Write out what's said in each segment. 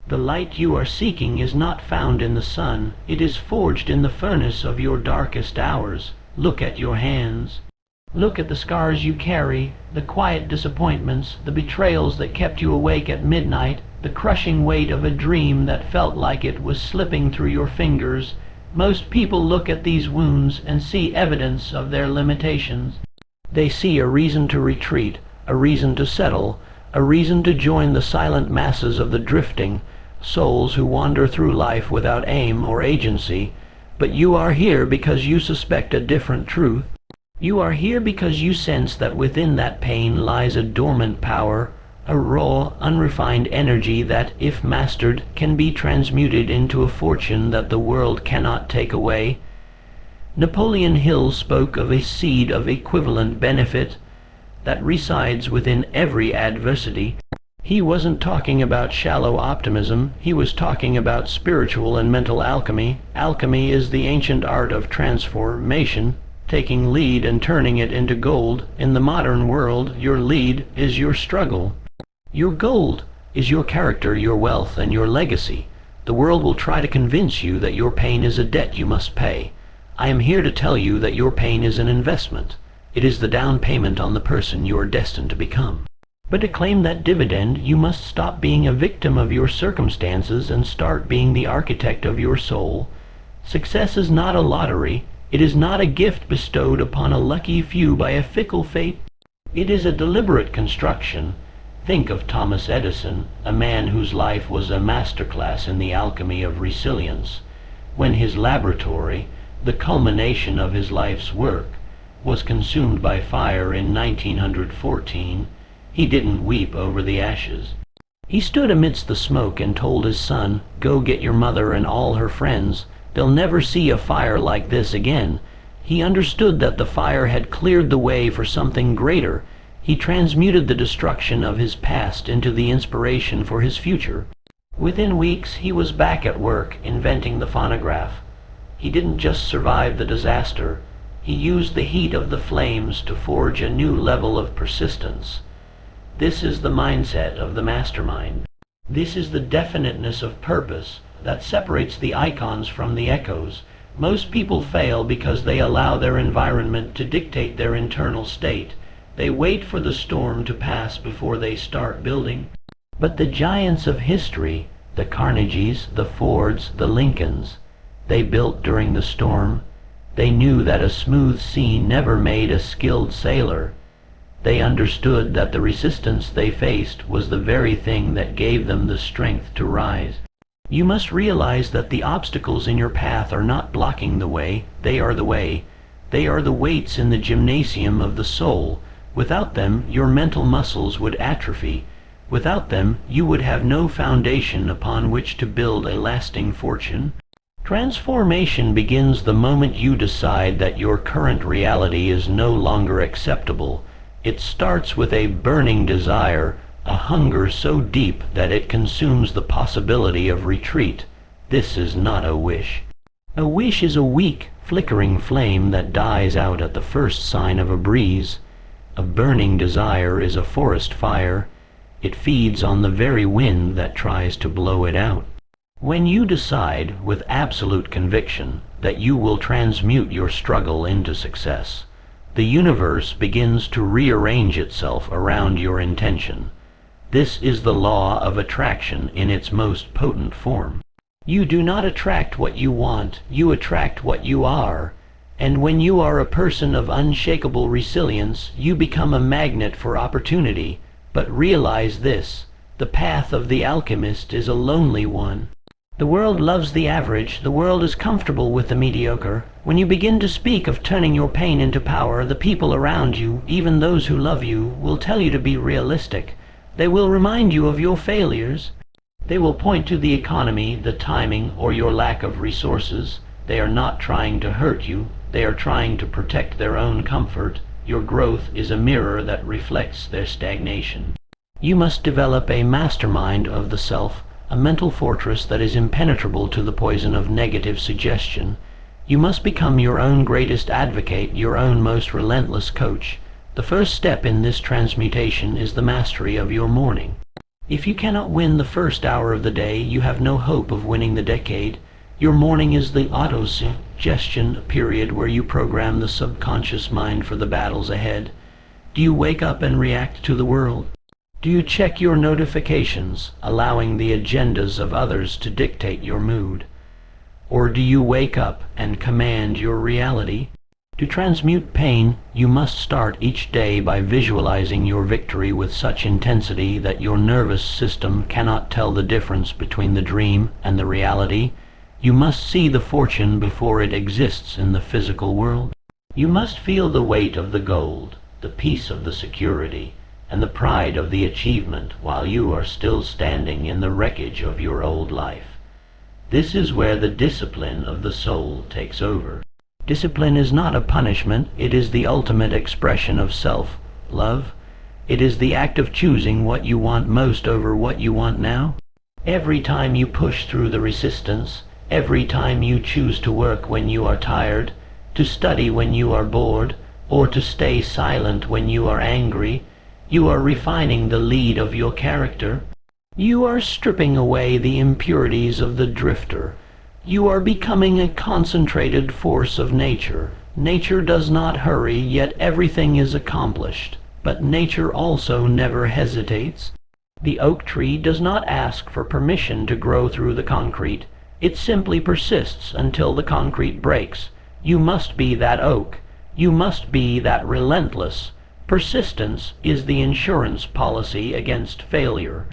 The light you are seeking is not found in the sun. It is forged in the furnace of your darkest hours. Look at your hands. Look at the scars you carry, the quiet disappointments, the betrayals that kept you awake at midnight, the crushing weight of a dream that felt like it was slipping through your fingers. Most people look at these wounds and see evidence of their limitations. They see a reason to retreat, a reason to settle, a reason to join the silent masses of the drifting souls who wander through life without aim or agency. But you are here because you suspect a different truth. You are here because you sense that within that pain lies a dormant power, a raw, unrefined energy that, if mastered, can be transmuted into a fortune that the world cannot take away. Napoleon Hill spoke of a seed of equivalent benefit that resides within every adversity. He wasn't talking about shallow optimism. He was talking about spiritual and mental alchemy. Alchemy is the ancient art of transformation, taking lead and turning it into gold. In the modern world, your lead is your struggle. Your gold is your character, your wealth, and your legacy. The world will try to convince you that your pain is a debt you must pay. I am here to tell you that your pain is an investment. It is the down payment on the person you are destined to become. But to claim that dividend, you must stop being a victim of your circumstances and start being the architect of your soul. Success is not a lottery. It is not a gift bestowed upon a lucky few by a fickle fate. It is a deliberate construction. Think of Thomas Edison, a man whose life was a masterclass in the alchemy of resilience. When his laboratory, the culmination of his life's work, was consumed by fire in 1914, he didn't weep over the ashes. He stood amidst the smoke and told his son, "Go get your mother and all her friends. They'll never see a fire like this again." He understood that the fire had cleared the way for something greater. He transmuted the destruction of his past into the inspiration for his future. Within weeks, he was back at work, inventing the phonograph. He didn't just survive the disaster. He used the heat of the flames to forge a new level of persistence. This is the mindset of the mastermind. This is the definiteness of purpose that separates the icons from the echoes. Most people fail because they allow their environment to dictate their internal state. They wait for the storm to pass before they start building. But the giants of history, the Carnegies, the Fords, the Lincolns, they built during the storm. They knew that a smooth sea never made a skilled sailor. They understood that the resistance they faced was the very thing that gave them the strength to rise. You must realize that the obstacles in your path are not blocking the way. They are the way. They are the weights in the gymnasium of the soul. Without them, your mental muscles would atrophy. Without them, you would have no foundation upon which to build a lasting fortune. Transformation begins the moment you decide that your current reality is no longer acceptable. It starts with a burning desire, a hunger so deep that it consumes the possibility of retreat. This is not a wish. A wish is a weak, flickering flame that dies out at the first sign of a breeze. A burning desire is a forest fire. It feeds on the very wind that tries to blow it out. When you decide with absolute conviction that you will transmute your struggle into success, the universe begins to rearrange itself around your intention. This is the law of attraction in its most potent form. You do not attract what you want, you attract what you are. And when you are a person of unshakable resilience, you become a magnet for opportunity. But realize this, the path of the alchemist is a lonely one. The world loves the average. The world is comfortable with the mediocre. When you begin to speak of turning your pain into power, the people around you, even those who love you, will tell you to be realistic. They will remind you of your failures. They will point to the economy, the timing, or your lack of resources. They are not trying to hurt you. They are trying to protect their own comfort. Your growth is a mirror that reflects their stagnation. You must develop a mastermind of the self, a mental fortress that is impenetrable to the poison of negative suggestion. You must become your own greatest advocate, your own most relentless coach. The first step in this transmutation is the mastery of your morning. If you cannot win the first hour of the day, you have no hope of winning the decade. Your morning is the auto-suggestion period where you program the subconscious mind for the battles ahead. Do you wake up and react to the world? Do you check your notifications, allowing the agendas of others to dictate your mood? Or do you wake up and command your reality? To transmute pain, you must start each day by visualizing your victory with such intensity that your nervous system cannot tell the difference between the dream and the reality. You must see the fortune before it exists in the physical world. You must feel the weight of the gold, the peace of the security, and the pride of the achievement while you are still standing in the wreckage of your old life. This is where the discipline of the soul takes over. Discipline is not a punishment, it is the ultimate expression of self-love. It is the act of choosing what you want most over what you want now. Every time you push through the resistance, every time you choose to work when you are tired, to study when you are bored, or to stay silent when you are angry, you are refining the lead of your character. You are stripping away the impurities of the drifter. You are becoming a concentrated force of nature. Nature does not hurry, yet everything is accomplished. But nature also never hesitates. The oak tree does not ask for permission to grow through the concrete. It simply persists until the concrete breaks. You must be that oak. You must be that relentless. Persistence is the insurance policy against failure.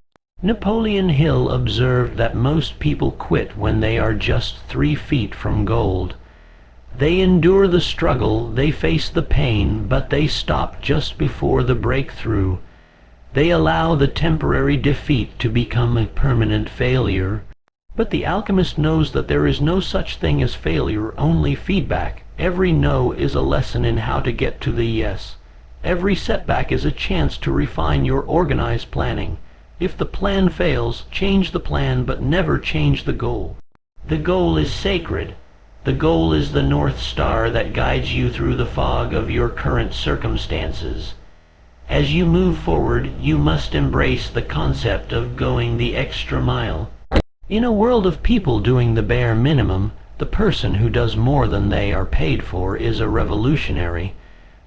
Napoleon Hill observed that most people quit when they are just 3 feet from gold. They endure the struggle, they face the pain, but they stop just before the breakthrough. They allow the temporary defeat to become a permanent failure. But the alchemist knows that there is no such thing as failure, only feedback. Every no is a lesson in how to get to the yes. Every setback is a chance to refine your organized planning. If the plan fails, change the plan, but never change the goal. The goal is sacred. The goal is the North Star that guides you through the fog of your current circumstances. As you move forward, you must embrace the concept of going the extra mile. In a world of people doing the bare minimum, the person who does more than they are paid for is a revolutionary.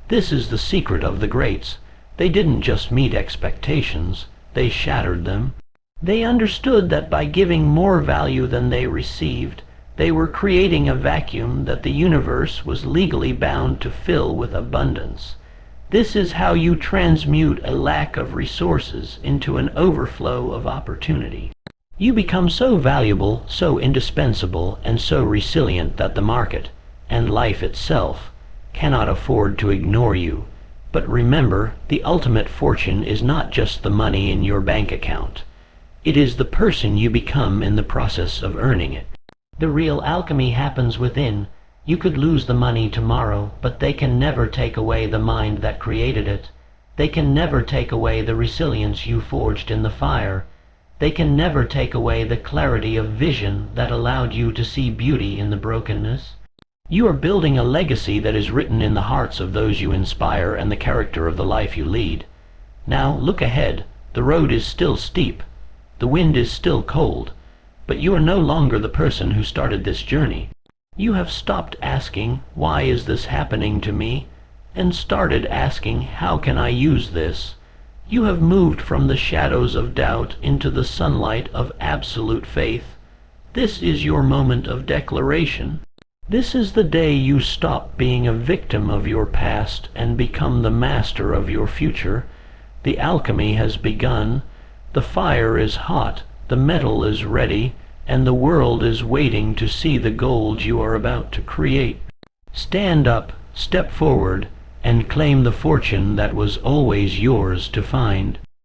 This is the secret of the greats. They didn't just meet expectations, they shattered them. They understood that by giving more value than they received, they were creating a vacuum that the universe was legally bound to fill with abundance. This is how you transmute a lack of resources into an overflow of opportunity. You become so valuable, so indispensable, and so resilient that the market, and life itself, cannot afford to ignore you. But remember, the ultimate fortune is not just the money in your bank account. It is the person you become in the process of earning it. The real alchemy happens within. You could lose the money tomorrow, but they can never take away the mind that created it. They can never take away the resilience you forged in the fire. They can never take away the clarity of vision that allowed you to see beauty in the brokenness. You are building a legacy that is written in the hearts of those you inspire and the character of the life you lead. Now look ahead. The road is still steep. The wind is still cold. But you are no longer the person who started this journey. You have stopped asking, "Why is this happening to me?" and started asking, "How can I use this?" You have moved from the shadows of doubt into the sunlight of absolute faith. This is your moment of declaration. This is the day you stop being a victim of your past and become the master of your future. The alchemy has begun. The fire is hot, the metal is ready, and the world is waiting to see the gold you are about to create. Stand up, step forward, and claim the fortune that was always yours to find.